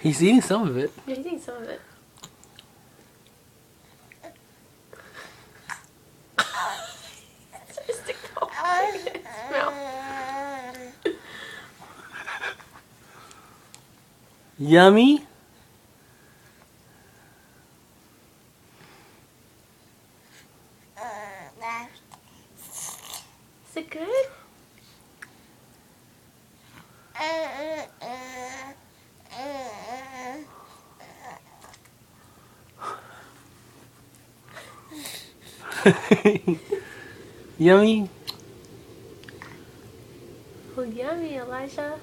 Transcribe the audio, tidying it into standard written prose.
He's eating some of it. Yeah, he's eating some of it. Just stick the whole thing in his mouth. Yummy. Is it good? Yummy. Oh, yummy, Elijah.